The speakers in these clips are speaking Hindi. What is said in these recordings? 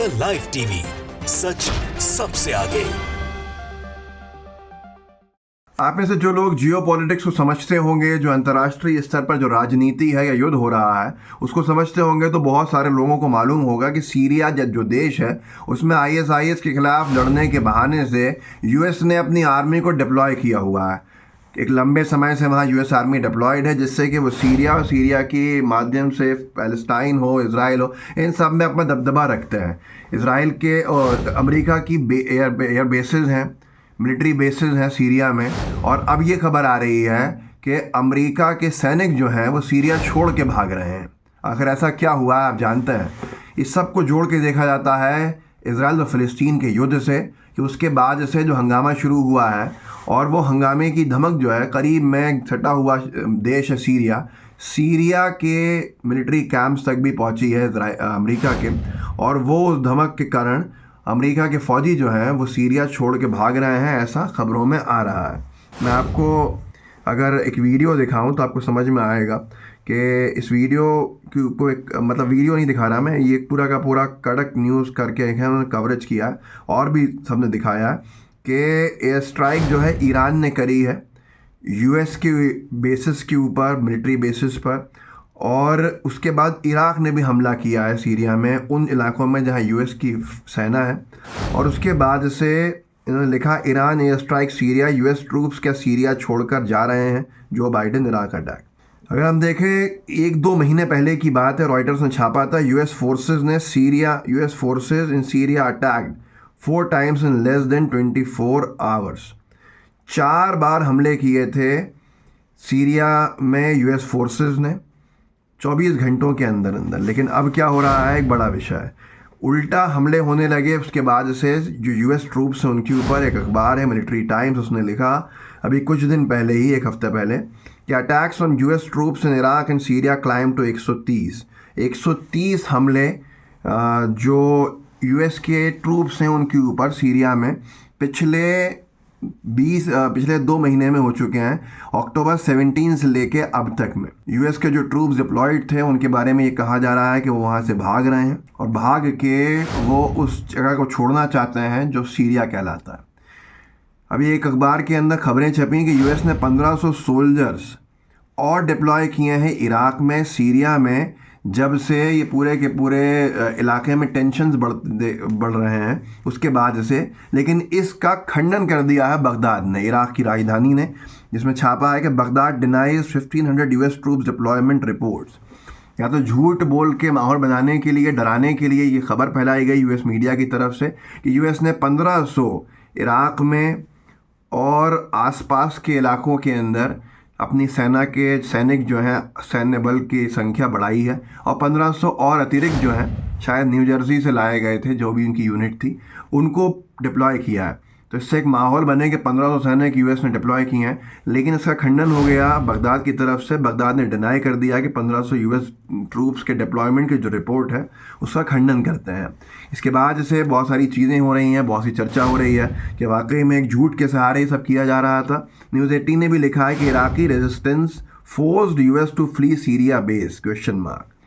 लाइव टीवी, सच सबसे आगे। आप में से जो लोग जियो पॉलिटिक्स को समझते होंगे, जो अंतर्राष्ट्रीय स्तर पर जो राजनीति है या युद्ध हो रहा है उसको समझते होंगे, तो बहुत सारे लोगों को मालूम होगा कि सीरिया जो देश है उसमें आईएसआईएस के खिलाफ लड़ने के बहाने से यूएस ने अपनी आर्मी को डिप्लॉय किया हुआ है। एक लंबे समय से वहाँ यूएस आर्मी डिप्लॉयड है, जिससे कि वो सीरिया के माध्यम से पैलेस्टाइन हो, इज़राइल हो, इन सब में अपना दबदबा रखते हैं। इज़राइल के और अमेरिका की एयर बेसिस हैं, मिलिट्री बेसिस हैं सीरिया में। और अब ये खबर आ रही है कि अमेरिका के सैनिक जो हैं वो सीरिया छोड़ के भाग रहे हैं। आखिर ऐसा क्या हुआ है आप जानते हैं? इस सब को जोड़ के देखा जाता है इज़राइल और फ़लस्तीन के युद्ध से, कि उसके बाद से जो हंगामा शुरू हुआ है, और वो हंगामे की धमक जो है करीब में सटा हुआ देश है सीरिया के मिलिट्री कैंप्स तक भी पहुंची है अमेरिका के। और वो उस धमक के कारण अमेरिका के फ़ौजी जो हैं वो सीरिया छोड़ के भाग रहे हैं, ऐसा खबरों में आ रहा है। मैं आपको अगर एक वीडियो दिखाऊं तो आपको समझ में आएगा कि इस वीडियो को एक वीडियो नहीं दिखा रहा मैं, ये पूरा का पूरा कड़क न्यूज़ करके उन्होंने कवरेज किया है और भी सबने दिखाया है कि एयर स्ट्राइक जो है ईरान ने करी है यूएस के बेसिस के ऊपर, मिलिट्री बेसिस पर। और उसके बाद इराक़ ने भी हमला किया है सीरिया में, उन इलाकों में जहां यूएस की सेना है। और उसके बाद से इन्होंने लिखा, Iran air strike Syria, US troops क्या सीरिया छोड़कर जा रहे हैं, जो बाइडेन इराक़ अटैक। अगर हम देखें 1-2 महीने पहले की बात है, रॉयटर्स ने छापा था, US forces in Syria attacked 4 times in less than 24 hours। 4 बार हमले किए थे सीरिया में यूएस फोर्सेज ने 24 घंटों के अंदर अंदर। लेकिन अब क्या हो रहा है, एक बड़ा विषय है, उल्टा हमले होने लगे उसके बाद से जो यूएस ट्रूप्स हैं उनके ऊपर। एक अखबार है मिलिट्री टाइम्स, उसने लिखा अभी कुछ दिन पहले ही, एक हफ्ते पहले, कि attacks on US troops in Iraq and Syria claim to 130 हमले जो यूएस के ट्रूप्स हैं उनके ऊपर सीरिया में पिछले 2 महीने में हो चुके हैं। अक्टूबर 17 से लेके अब तक में यूएस के जो ट्रूप्स डिप्लॉयड थे उनके बारे में ये कहा जा रहा है कि वो वहाँ से भाग रहे हैं, और भाग के वो उस जगह को छोड़ना चाहते हैं जो सीरिया कहलाता है। अभी एक अखबार के अंदर खबरें छपी कि यूएस ने 1500 सोल्जर्स और डिप्लॉय किए हैं इराक़ में, सीरिया में, जब से ये पूरे के पूरे इलाके में टेंशन्स बढ़ रहे हैं उसके बाद से। लेकिन इसका खंडन कर दिया है बगदाद ने, इराक़ की राजधानी ने, जिसमें छापा है कि Baghdad denies 1500 US troops deployment reports. या तो झूठ बोल के माहौल बनाने के लिए, डराने के लिए ये खबर फैलाई गई यूएस मीडिया की तरफ से कि यूएस ने 1500 इराक़ में और आसपास के इलाकों के अंदर अपनी सेना के सैनिक जो हैं, सैन्य बल की संख्या बढ़ाई है, और 1500 और अतिरिक्त जो हैं शायद न्यू जर्सी से लाए गए थे, जो भी उनकी यूनिट थी, उनको डिप्लॉय किया है। तो इससे एक माहौल बने कि 1500 सैनिक यूएस ने डिप्लॉय किए हैं। लेकिन इसका खंडन हो गया बगदाद की तरफ से। बगदाद ने डिनाई कर दिया कि 1500 यूएस ट्रूप्स के डिप्लॉयमेंट की जो रिपोर्ट है उसका खंडन करते हैं। इसके बाद से बहुत सारी चीज़ें हो रही हैं, बहुत सी चर्चा हो रही है कि वाकई में एक झूठ के सहारे ये सब किया जा रहा था। न्यूज़ 18 ने भी लिखा है कि Iraqi resistance forced US to flee Syria base ?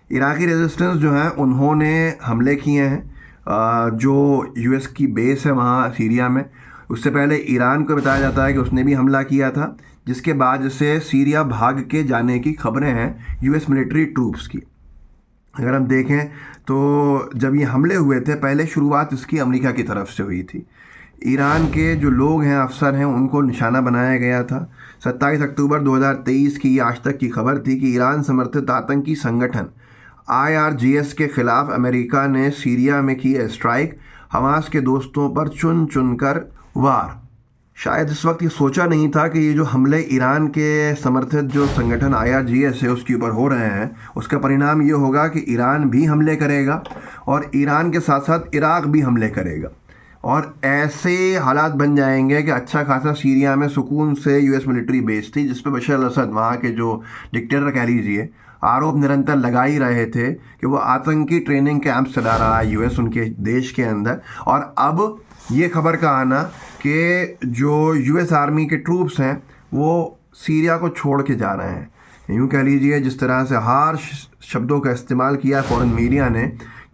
Iraqi resistance जो है उन्होंने हमले किए हैं जो यूएस की बेस है वहाँ सीरिया में। उससे पहले ईरान को बताया जाता है कि उसने भी हमला किया था, जिसके बाद से सीरिया भाग के जाने की खबरें हैं यूएस मिलिट्री ट्रूप्स की। अगर हम देखें तो जब ये हमले हुए थे, पहले शुरुआत इसकी अमेरिका की तरफ से हुई थी। ईरान के जो लोग हैं, अफसर हैं, उनको निशाना बनाया गया था। 27 अक्टूबर 2023 की आज तक की खबर थी कि ईरान समर्थित आतंकी संगठन IRGS के खिलाफ अमेरिका ने सीरिया में की स्ट्राइक, हमास के दोस्तों पर चुन चुनकर वार। शायद इस वक्त ये सोचा नहीं था कि ये जो हमले ईरान के समर्थित जो संगठन IRGS है उसके ऊपर हो रहे हैं, उसका परिणाम ये होगा कि ईरान भी हमले करेगा और ईरान के साथ साथ इराक़ भी हमले करेगा। और ऐसे हालात बन जाएंगे कि अच्छा खासा सीरिया में सुकून से यूएस मिलिट्री बेस थी, जिस पर बशर अल-असद, वहाँ के जो डिक्टेटर कह लीजिए, आरोप निरंतर लगा ही रहे थे कि वो आतंकी ट्रेनिंग कैंप चला रहा है यूएस उनके देश के अंदर। और अब ये खबर का आना कि जो यूएस आर्मी के ट्रूप्स हैं वो सीरिया को छोड़ के जा रहे हैं। यूँ कह लीजिए जिस तरह से हार्श शब्दों का इस्तेमाल किया फॉरेन मीडिया ने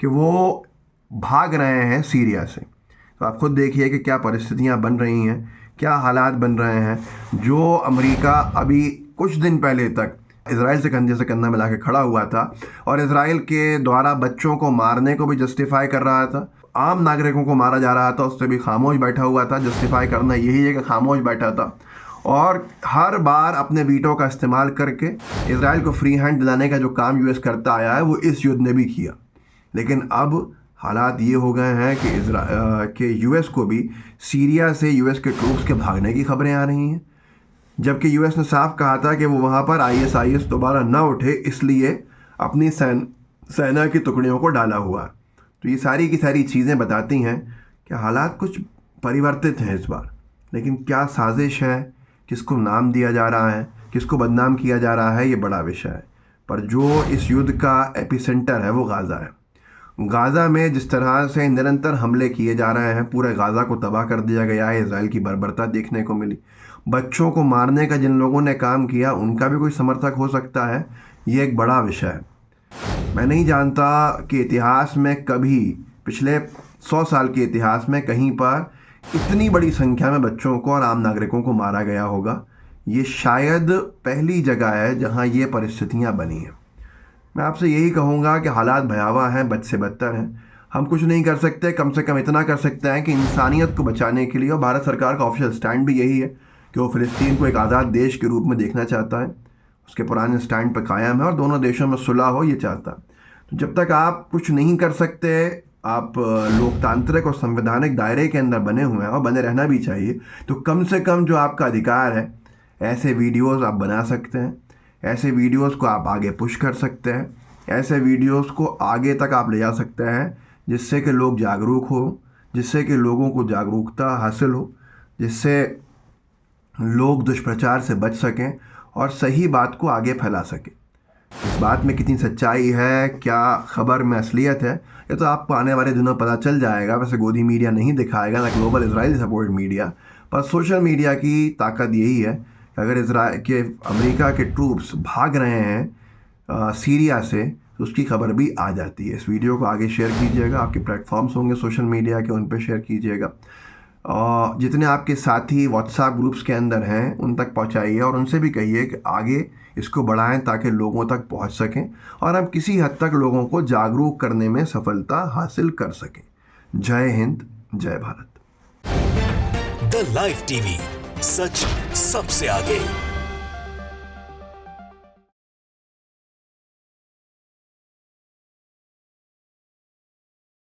कि वो भाग रहे हैं सीरिया से। तो आप खुद देखिए कि क्या परिस्थितियां बन रही हैं, क्या हालात बन रहे हैं। जो अमेरिका अभी कुछ दिन पहले तक इजराइल से कंधे से कंधा मिला के खड़ा हुआ था और इजराइल के द्वारा बच्चों को मारने को भी जस्टिफाई कर रहा था, आम नागरिकों को मारा जा रहा था, उससे भी खामोश बैठा हुआ था। जस्टिफाई करना यही है कि खामोश बैठा था और हर बार अपने वीटो का इस्तेमाल करके इजराइल को फ्री हैंड दिलाने का जो काम यूएस करता आया है वो इस युद्ध ने भी किया। लेकिन अब हालात ये हो गए हैं कि यूएस को भी सीरिया से यूएस के ट्रूप्स के भागने की खबरें आ रही हैं, जबकि यूएस ने साफ कहा था कि वो वहाँ पर आईएसआईएस दोबारा न उठे इसलिए अपनी सेना की टुकड़ियों को डाला हुआ। तो ये सारी की सारी चीज़ें बताती हैं कि हालात कुछ परिवर्तित हैं इस बार। लेकिन क्या साजिश है, किसको नाम दिया जा रहा है, किसको बदनाम किया जा रहा है, ये बड़ा विषय है। पर जो इस युद्ध का एपिसेंटर है वो गाज़ा है। गाज़ा में जिस तरह से निरंतर हमले किए जा रहे हैं, पूरे गाज़ा को तबाह कर दिया गया है। इजराइल की बर्बरता देखने को मिली। बच्चों को मारने का जिन लोगों ने काम किया उनका भी कोई समर्थक हो सकता है, ये एक बड़ा विषय है। मैं नहीं जानता कि इतिहास में कभी, पिछले 100 साल के इतिहास में कहीं पर इतनी बड़ी संख्या में बच्चों को और आम नागरिकों को मारा गया होगा। ये शायद पहली जगह है जहां ये परिस्थितियां बनी हैं। मैं आपसे यही कहूँगा कि हालात भयावह हैं, बद से बदतर हैं। हम कुछ नहीं कर सकते, कम से कम इतना कर सकते हैं कि इंसानियत को बचाने के लिए, और भारत सरकार का ऑफिशियल स्टैंड भी यही है कि वो फ़िलिस्तीन को एक आज़ाद देश के रूप में देखना चाहता है, उसके पुराने स्टैंड पर कायम है और दोनों देशों में सुलह हो ये चाहता है। तो जब तक आप कुछ नहीं कर सकते, आप लोकतांत्रिक और संवैधानिक दायरे के अंदर बने हुए हैं और बने रहना भी चाहिए, तो कम से कम जो आपका अधिकार है, ऐसे वीडियोस आप बना सकते हैं, ऐसे वीडियोस को आप आगे पुश कर सकते हैं, ऐसे वीडियोस को आगे तक आप ले जा सकते हैं जिससे कि लोग जागरूक हो, जिससे कि लोगों को जागरूकता हासिल हो, जिससे लोग दुष्प्रचार से बच सकें और सही बात को आगे फैला सकें। इस बात में कितनी सच्चाई है, क्या खबर में असलियत है, ये तो आपको आने वाले दिनों पता चल जाएगा। वैसे गोदी मीडिया नहीं दिखाएगा, ना ग्लोबल इजराइल सपोर्ट मीडिया, पर सोशल मीडिया की ताकत यही है कि अगर इजराइल के अमेरिका के ट्रूप्स भाग रहे हैं सीरिया से तो उसकी खबर भी आ जाती है। इस वीडियो को आगे शेयर कीजिएगा, आपके प्लेटफॉर्म्स होंगे सोशल मीडिया के, उन पर शेयर कीजिएगा। और जितने आपके साथी व्हाट्सएप ग्रुप्स के अंदर हैं उन तक पहुंचाइए और उनसे भी कहिए कि आगे इसको बढ़ाएं ताकि लोगों तक पहुंच सकें और हम किसी हद तक लोगों को जागरूक करने में सफलता हासिल कर सकें। जय हिंद, जय भारत। द लाइव टीवी, सच सबसे आगे।